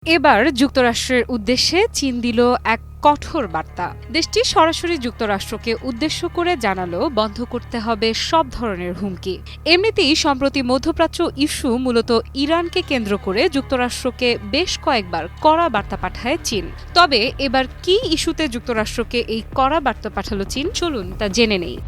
এবার যুক্তরাষ্ট্রের উদ্দেশ্যে চীন দিল এক কঠোর বার্তা। দেশটি সরাসরি যুক্তরাষ্ট্রকে উদ্দেশ্য করে জানালো বন্ধ করতে হবে সব ধরনের হুমকি। এমনিতেই সম্প্রতি মধ্যপ্রাচ্য ইস্যু মূলত ইরানকে কেন্দ্র করে যুক্তরাষ্ট্রকে বেশ কয়েকবার কড়া বার্তা পাঠায় চীন। তবে এবার কি ইস্যুতে যুক্তরাষ্ট্রকে এই কড়া বার্তা পাঠালো চীন, চলুন তা জেনে নেই।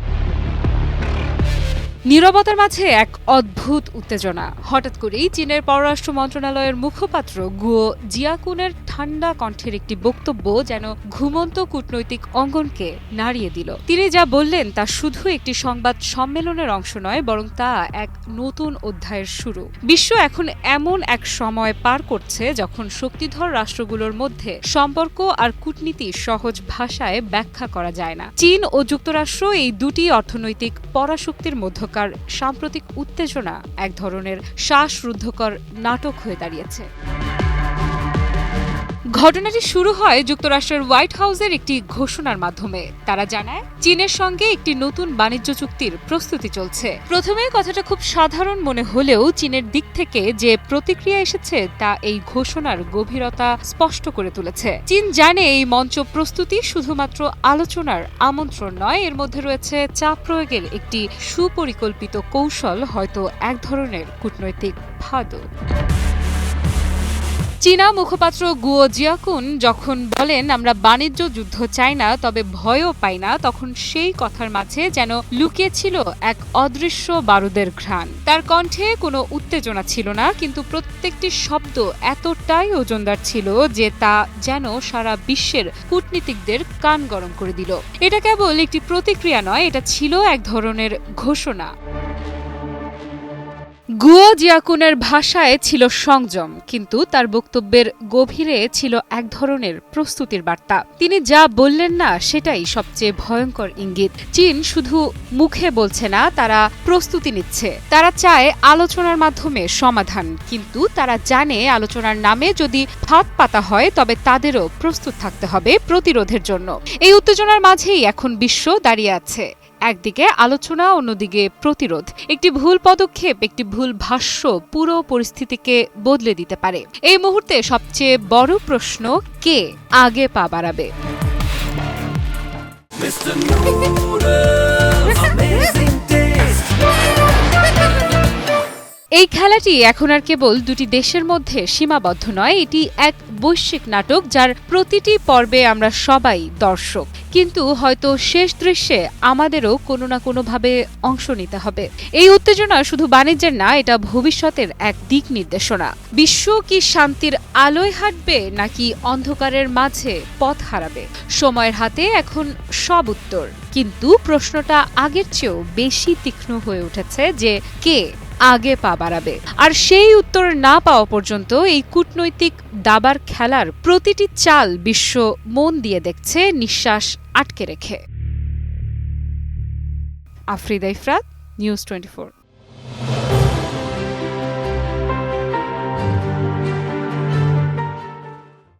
নীরবতার মাঝে এক অদ্ভুত উত্তেজনা। হঠাৎ করেই চীনের পররাষ্ট্র মন্ত্রণালয়ের মুখপাত্র গুয়ো জিয়াকুনের ঠান্ডা কণ্ঠের একটি বক্তব্য যেন ঘুমন্ত কূটনৈতিক অঙ্গনকে নাড়িয়ে দিল। তিনি যা বললেন তা শুধু একটি সংবাদ সম্মেলনের অংশ নয়, বরং তা এক নতুন অধ্যায়ের শুরু। বিশ্ব এখন এমন এক সময় পার করছে যখন শক্তিধর রাষ্ট্রগুলোর মধ্যে সম্পর্ক আর কূটনীতি সহজ ভাষায় ব্যাখ্যা করা যায় না। চীন ও যুক্তরাষ্ট্র এই দুটি অর্থনৈতিক পরাশক্তির মধ্যে সাম্প্রতিক উত্তেজনা এক ধরনের শ্বাসরুদ্ধকর নাটক হয়ে দাঁড়িয়েছে। ঘটনাটি শুরু হয় যুক্তরাষ্ট্রের হোয়াইট হাউসের একটি ঘোষণার মাধ্যমে। তারা জানায় চীনের সঙ্গে একটি নতুন বাণিজ্য চুক্তির প্রস্তুতি চলছে। প্রথমে কথাটা খুব সাধারণ মনে হলেও চীনের দিক থেকে যে প্রতিক্রিয়া এসেছে তা এই ঘোষণার গভীরতা স্পষ্ট করে তুলেছে। চীন জানে এই মঞ্চ প্রস্তুতি শুধুমাত্র আলোচনার আমন্ত্রণ নয়, এর মধ্যে রয়েছে চাপ প্রয়োগের একটি সুপরিকল্পিত কৌশল, হয়তো এক ধরনের কূটনৈতিক ফাঁদও। চীনা মুখপাত্র গুয়ো জিয়াকুন যখন বলেন আমরা বাণিজ্য যুদ্ধ চাই না, তবে ভয়ও পাই না, তখন সেই কথার মাঝে যেন লুকিয়ে ছিল এক অদৃশ্য বারুদের ঘ্রাণ। তার কণ্ঠে কোনো উত্তেজনা ছিল না, কিন্তু প্রত্যেকটি শব্দ এতটাই ওজনদার ছিল যে তা যেন সারা বিশ্বের কূটনীতিকদের কান গরম করে দিল। এটা কেবল একটি প্রতিক্রিয়া নয়, এটা ছিল এক ধরনের ঘোষণা। গুয়ো জিয়াকুনের ভাষায় ছিল সংযম, কিন্তু তার বক্তব্যের গভীরে ছিল এক ধরনের প্রস্তুতির বার্তা। তিনি যা বললেন না সেটাই সবচেয়ে ভয়ঙ্কর ইঙ্গিত। চীন শুধু মুখে বলছে না, তারা প্রস্তুতি নিচ্ছে। তারা চায় আলোচনার মাধ্যমে সমাধান, কিন্তু তারা জানে আলোচনার নামে যদি ফাঁদ পাতা হয় তবে তাদেরও প্রস্তুত থাকতে হবে প্রতিরোধের জন্য। এই উত্তেজনার মাঝেই এখন বিশ্ব দাঁড়িয়ে আছে। একদিকে আলোচনা, অন্যদিকে প্রতিরোধ। একটি ভুল পদক্ষেপ, একটি ভুল ভাষ্য পুরো পরিস্থিতিকে বদলে দিতে পারে। এই মুহূর্তে সবচেয়ে বড় প্রশ্ন, কে আগে পা বাড়াবে? এই খেলাটি এখন আর কেবল দুটি দেশের মধ্যে সীমাবদ্ধ নয়, এটি এক বৈশ্বিক নাটক যার প্রতিটি পর্বে আমরা সবাই দর্শক। কিন্তু হয়তো শেষ দৃশ্যে আমাদেরও কোনো না কোনোভাবে অংশ নিতে হবে। এই উত্তেজনা শুধু বাণিজ্যের না, এটা ভবিষ্যতের এক দিক নির্দেশনা। বিশ্ব কি শান্তির আলোয় হাঁটবে নাকি অন্ধকারের মাঝে পথ হারাবে? সময়ের হাতে এখন সব উত্তর, কিন্তু প্রশ্নটা আগের চেয়েও বেশি তীক্ষ্ণ হয়ে উঠেছে যে কে আগে পা বাড়াবে। আর সেই উত্তর না পাওয়া পর্যন্ত এই কূটনৈতিক দাবার খেলার প্রতিটি চাল বিশ্ব মন দিয়ে দেখছে, নিঃশ্বাস আটকে রেখে। আফরিদা ইফরাত, নিউজ 24।